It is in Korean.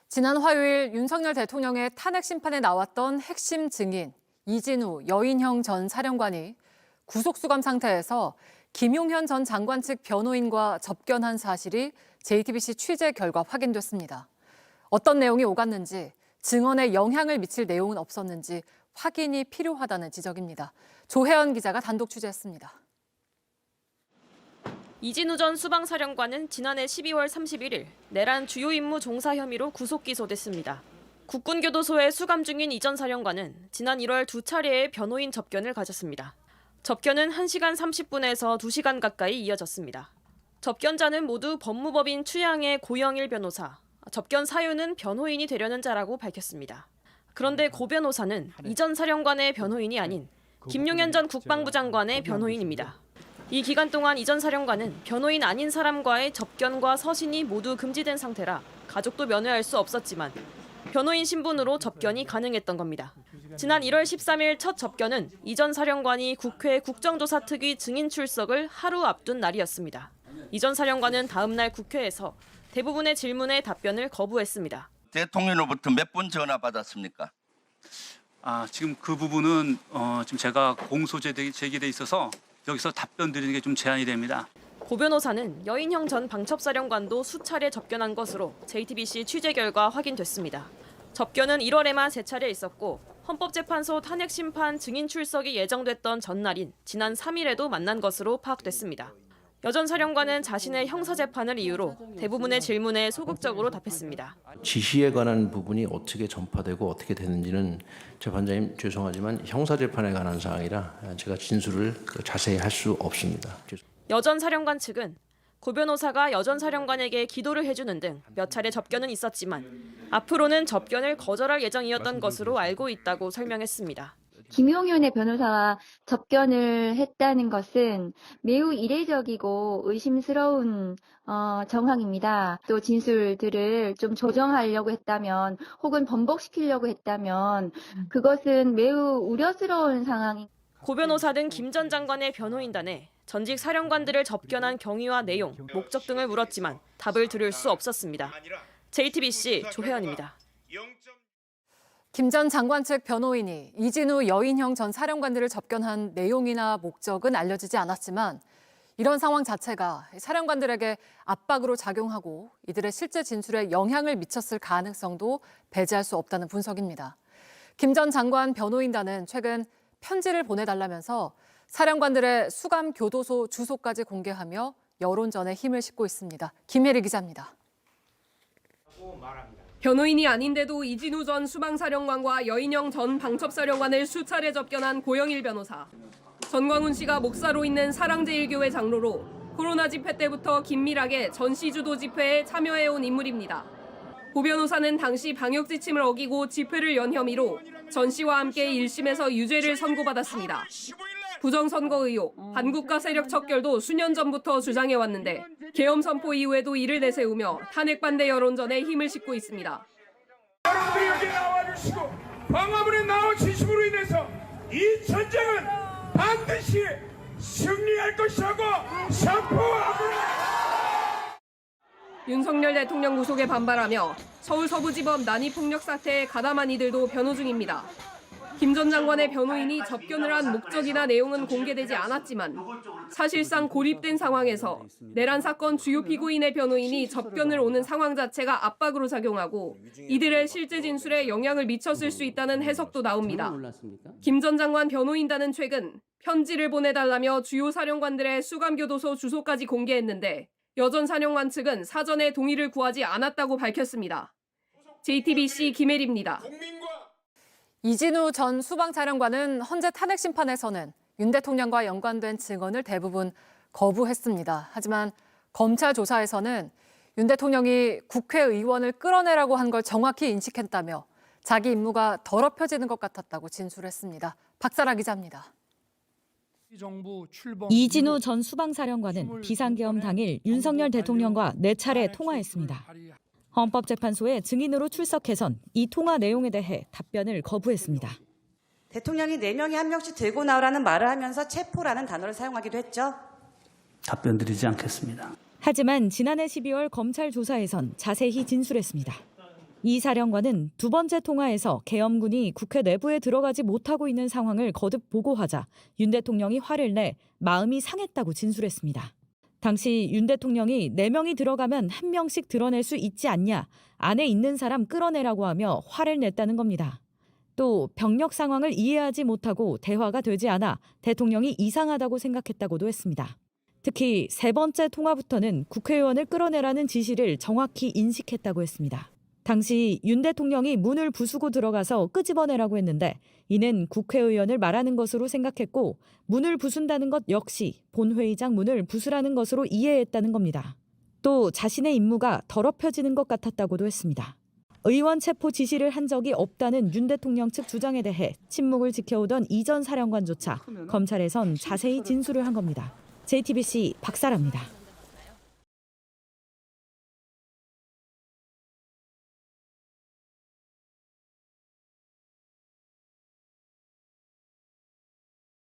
지난 화요일 윤석열 대통령의 탄핵 심판에 나왔던 핵심 증인 이진우 여인형 전 사령관이 구속수감 상태에서 김용현 전 장관 측 변호인과 접견한 사실이 JTBC 취재 결과 확인됐습니다. 어떤 내용이 오갔는지, 증언에 영향을 미칠 내용은 없었는지 확인이 필요하다는 지적입니다. 조혜연 기자가 단독 취재했습니다. 이진우 전 수방사령관은 지난해 12월 31일 내란 주요 임무 종사 혐의로 구속 기소됐습니다. 국군교도소에 수감 중인 이 전 사령관은 지난 1월 두 차례의 변호인 접견을 가졌습니다. 접견은 1시간 30분에서 2시간 가까이 이어졌습니다. 접견자는 모두 법무법인 추양의 고영일 변호사, 접견 사유는 변호인이 되려는 자라고 밝혔습니다. 그런데 고 변호사는 이 전 사령관의 변호인이 아닌 김용현 전 국방부 장관의 변호인입니다. 이 기간 동안 이 전 사령관은 변호인 아닌 사람과의 접견과 서신이 모두 금지된 상태라 가족도 면회할 수 없었지만 변호인 신분으로 접견이 가능했던 겁니다. 지난 1월 13일 첫 접견은 이 전 사령관이 국회 국정조사특위 증인 출석을 하루 앞둔 날이었습니다. 이 전 사령관은 다음 날 국회에서 대부분의 질문에 답변을 거부했습니다. 대통령으로부터 몇 번 전화 받았습니까? 지금 그 부분은 지금 제가 공소 제기돼 있어서 여기서 답변 드리는 게 좀 제한이 됩니다. 고 변호사는 여인형 전 방첩사령관도 수차례 접견한 것으로 JTBC 취재 결과 확인됐습니다. 접견은 1월에만 3차례 있었고 헌법재판소 탄핵 심판 증인 출석이 예정됐던 전날인 지난 3일에도 만난 것으로 파악됐습니다. 여 전 사령관은 자신의 형사재판을 이유로 대부분의 질문에 소극적으로 답했습니다. 지시에 관한 부분이 어떻게 전파되고 어떻게 되는지는 재판장님 죄송하지만 형사재판에 관한 사항이라 제가 진술을 자세히 할 수 없습니다. 여 전 사령관 측은 고 변호사가 여 전 사령관에게 기도를 해주는 등 몇 차례 접견은 있었지만 앞으로는 접견을 거절할 예정이었던 것으로 알고 있다고 설명했습니다. 김용현의 변호사와 접견을 했다는 것은 매우 이례적이고 의심스러운 정황입니다. 또 진술들을 좀 조정하려고 했다면 혹은 번복시키려고 했다면 그것은 매우 우려스러운 상황입니다. 고 변호사 등 김 전 장관의 변호인단에 전직 사령관들을 접견한 경위와 내용, 목적 등을 물었지만 답을 들을 수 없었습니다. JTBC 조혜연입니다. 김 전 장관 측 변호인이 이진우 여인형 전 사령관들을 접견한 내용이나 목적은 알려지지 않았지만 이런 상황 자체가 사령관들에게 압박으로 작용하고 이들의 실제 진술에 영향을 미쳤을 가능성도 배제할 수 없다는 분석입니다. 김 전 장관 변호인단은 최근 편지를 보내달라면서 사령관들의 수감 교도소 주소까지 공개하며 여론전에 힘을 싣고 있습니다. 김혜리 기자입니다. 변호인이 아닌데도 이진우 전 수방사령관과 여인형 전 방첩사령관을 수차례 접견한 고영일 변호사. 전광훈 씨가 목사로 있는 사랑제일교회 장로로 코로나 집회 때부터 긴밀하게 전시 주도 집회에 참여해온 인물입니다. 고 변호사는 당시 방역 지침을 어기고 집회를 연 혐의로 전 씨와 함께 1심에서 유죄를 선고받았습니다. 부정선거 의혹, 반국가 세력 척결도 수년 전부터 주장해왔는데 계엄 선포 이후에도 이를 내세우며 탄핵 반대 여론전에 힘을 싣고 있습니다. 여러분들이 여기 나와주시고 광화문에 나오시심으로 인해서 이 전쟁은 반드시 승리할 것이라고 선포합니다. 윤석열 대통령 구속에 반발하며 서울 서부지법 난이폭력 사태에 가담한 이들도 변호 중입니다. 김 전 장관의 변호인이 접견을 한 목적이나 내용은 공개되지 않았지만 사실상 고립된 상황에서 내란 사건 주요 피고인의 변호인이 접견을 오는 상황 자체가 압박으로 작용하고 이들의 실제 진술에 영향을 미쳤을 수 있다는 해석도 나옵니다. 김 전 장관 변호인단은 최근 편지를 보내달라며 주요 사령관들의 수감교도소 주소까지 공개했는데 여 전 사령관 측은 사전에 동의를 구하지 않았다고 밝혔습니다. JTBC 김혜리입니다. 이진우 전 수방사령관은 헌재 탄핵 심판에서는 윤 대통령과 연관된 증언을 대부분 거부했습니다. 하지만 검찰 조사에서는 윤 대통령이 국회의원을 끌어내라고 한 걸 정확히 인식했다며 자기 임무가 더럽혀지는 것 같았다고 진술했습니다. 박사라 기자입니다. 이진우 전 수방사령관은 비상계엄 당일 윤석열 대통령과 4차례 통화했습니다. 헌법재판소에 증인으로 출석해선 이 통화 내용에 대해 답변을 거부했습니다. 대통령이 4명이 1명씩 들고 나오라는 말을 하면서 체포라는 단어를 사용하기도 했죠. 답변 드리지 않겠습니다. 하지만 지난해 12월 검찰 조사에선 자세히 진술했습니다. 이 사령관은 두 번째 통화에서 계엄군이 국회 내부에 들어가지 못하고 있는 상황을 거듭 보고하자 윤 대통령이 화를 내 마음이 상했다고 진술했습니다. 당시 윤 대통령이 4명이 들어가면 1명씩 드러낼 수 있지 않냐, 안에 있는 사람 끌어내라고 하며 화를 냈다는 겁니다. 또 병력 상황을 이해하지 못하고 대화가 되지 않아 대통령이 이상하다고 생각했다고도 했습니다. 특히 3번째 통화부터는 국회의원을 끌어내라는 지시를 정확히 인식했다고 했습니다. 당시 윤 대통령이 문을 부수고 들어가서 끄집어내라고 했는데 이는 국회의원을 말하는 것으로 생각했고 문을 부순다는 것 역시 본회의장 문을 부수라는 것으로 이해했다는 겁니다. 또 자신의 임무가 더럽혀지는 것 같았다고도 했습니다. 의원 체포 지시를 한 적이 없다는 윤 대통령 측 주장에 대해 침묵을 지켜오던 이 전 사령관조차 검찰에선 자세히 진술을 한 겁니다. JTBC 박사라입니다.